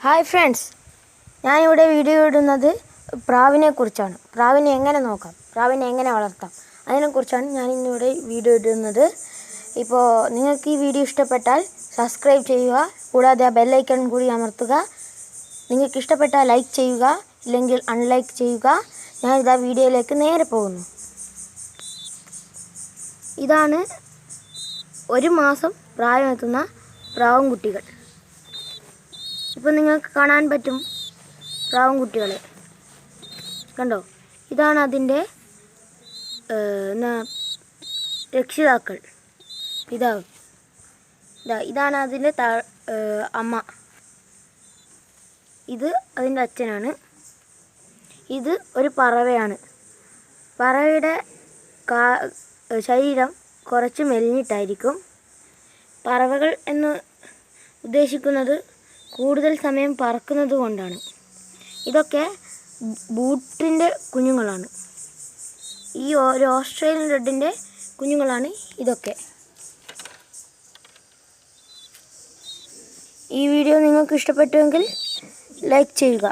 Hi friends, ഞാനിവിടെ video ഇടുന്നത് പ്രാവിനെക്കുറിച്ചാണ്. പ്രാവിനെ എങ്ങനെ നോക്കാം, പ്രാവിനെ എങ്ങനെ വളർത്താം, അതിനെക്കുറിച്ചാണ് ഞാനിന്നിവിടെ വീഡിയോ ഇടുന്നത്. ഇപ്പോൾ നിങ്ങൾക്ക് ഈ വീഡിയോ ഇഷ്ടപ്പെട്ടാൽ സബ്സ്ക്രൈബ് ചെയ്യുക, കൂടാതെ ആ ബെല്ലൈക്കൺ കൂടി അമർത്തുക. നിങ്ങൾക്ക് ഇഷ്ടപ്പെട്ടാൽ ലൈക്ക് ചെയ്യുക, ഇല്ലെങ്കിൽ അൺലൈക്ക് ചെയ്യുക. ഞാനിതാ വീഡിയോയിലേക്ക് നേരെ പോകുന്നു. ഇതാണ് 1 മാസം പ്രായമെത്തുന്ന പ്രാവും കുട്ടികൾ. ഇപ്പോൾ നിങ്ങൾക്ക് കാണാൻ പറ്റും പ്രാവും കുട്ടികളെ കണ്ടോ. ഇതാണ് അതിൻ്റെ രക്ഷിതാക്കൾ. ഇതാണ് അതിൻ്റെ അമ്മ. ഇത് അതിൻ്റെ അച്ഛനാണ്. ഇത് ഒരു പറവയാണ്. പറവയുടെ ശരീരം കുറച്ച് മെലിഞ്ഞിട്ടായിരിക്കും. പറവകൾ എന്ന് ഉദ്ദേശിക്കുന്നത് കൂടുതൽ സമയം പറക്കുന്നത് കൊണ്ടാണ്. ഇതൊക്കെ ബൂട്ടിൻ്റെ കുഞ്ഞുങ്ങളാണ്. ഒരു ഓസ്ട്രേലിയൻ റെഡിൻ്റെ കുഞ്ഞുങ്ങളാണ് ഇതൊക്കെ. ഈ വീഡിയോ നിങ്ങൾക്ക് ഇഷ്ടപ്പെട്ടുവെങ്കിൽ ലൈക്ക് ചെയ്യുക.